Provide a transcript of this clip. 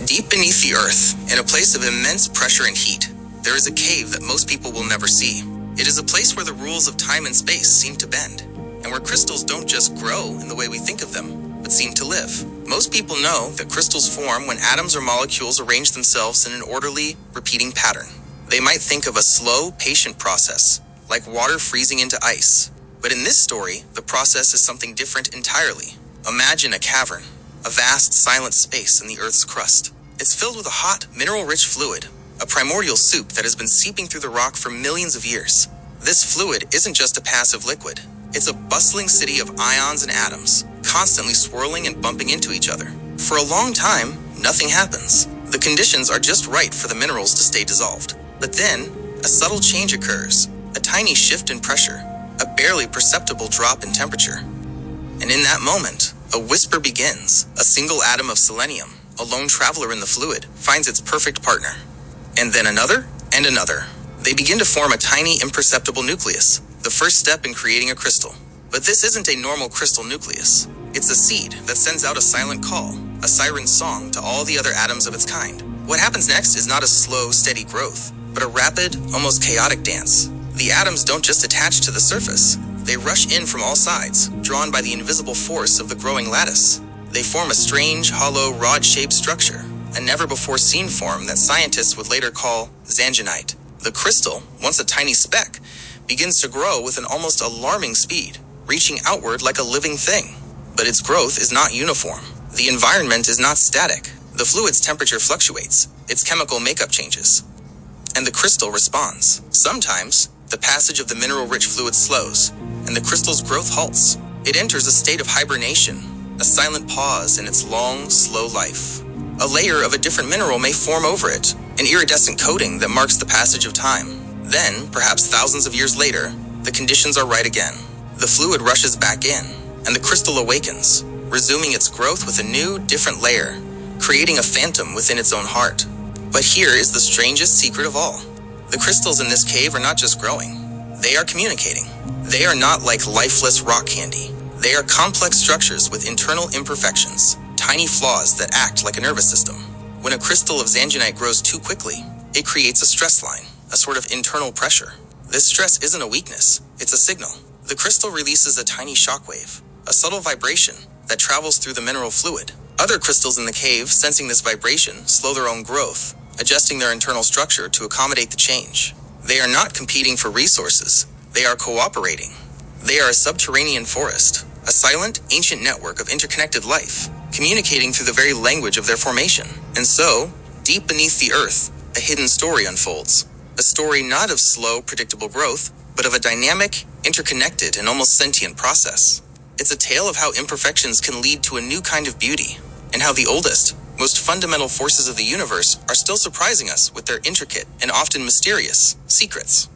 Deep beneath the earth, in a place of immense pressure and heat, there is a cave that most people will never see. It is a place where the rules of time and space seem to bend, and where crystals don't just grow in the way we think of them, but seem to live. Most people know that crystals form when atoms or molecules arrange themselves in an orderly, repeating pattern. They might think of a slow, patient process, like water freezing into ice. But in this story, the process is something different entirely. Imagine a cavern, a vast, silent space in the Earth's crust. It's filled with a hot, mineral-rich fluid, a primordial soup that has been seeping through the rock for millions of years. This fluid isn't just a passive liquid. It's a bustling city of ions and atoms, constantly swirling and bumping into each other. For a long time, nothing happens. The conditions are just right for the minerals to stay dissolved. But then, a subtle change occurs, a tiny shift in pressure, a barely perceptible drop in temperature. And in that moment, a whisper begins. A single atom of selenium, a lone traveler in the fluid, finds its perfect partner. And then another, and another. They begin to form a tiny, imperceptible nucleus, the first step in creating a crystal. But this isn't a normal crystal nucleus. It's a seed that sends out a silent call, a siren song to all the other atoms of its kind. What happens next is not a slow, steady growth, but a rapid, almost chaotic dance. The atoms don't just attach to the surface. They rush in from all sides, drawn by the invisible force of the growing lattice. They form a strange, hollow, rod-shaped structure, a never-before-seen form that scientists would later call zangenite. The crystal, once a tiny speck, begins to grow with an almost alarming speed, reaching outward like a living thing. But its growth is not uniform. The environment is not static. The fluid's temperature fluctuates, its chemical makeup changes, and the crystal responds. Sometimes, the passage of the mineral-rich fluid slows, and the crystal's growth halts. It enters a state of hibernation, a silent pause in its long, slow life. A layer of a different mineral may form over it, an iridescent coating that marks the passage of time. Then, perhaps thousands of years later, the conditions are right again. The fluid rushes back in, and the crystal awakens, resuming its growth with a new, different layer, creating a phantom within its own heart. But here is the strangest secret of all. The crystals in this cave are not just growing. They are communicating. They are not like lifeless rock candy. They are complex structures with internal imperfections, tiny flaws that act like a nervous system. When a crystal of zangenite grows too quickly, it creates a stress line, a sort of internal pressure. This stress isn't a weakness, it's a signal. The crystal releases a tiny shockwave, a subtle vibration that travels through the mineral fluid. Other crystals in the cave, sensing this vibration, slow their own growth, adjusting their internal structure to accommodate the change. They are not competing for resources, they are cooperating. They are a subterranean forest, a silent, ancient network of interconnected life, communicating through the very language of their formation. And so, deep beneath the earth, a hidden story unfolds. A story not of slow, predictable growth, but of a dynamic, interconnected, and almost sentient process. It's a tale of how imperfections can lead to a new kind of beauty, and how the oldest, most fundamental forces of the universe are still surprising us with their intricate and often mysterious secrets.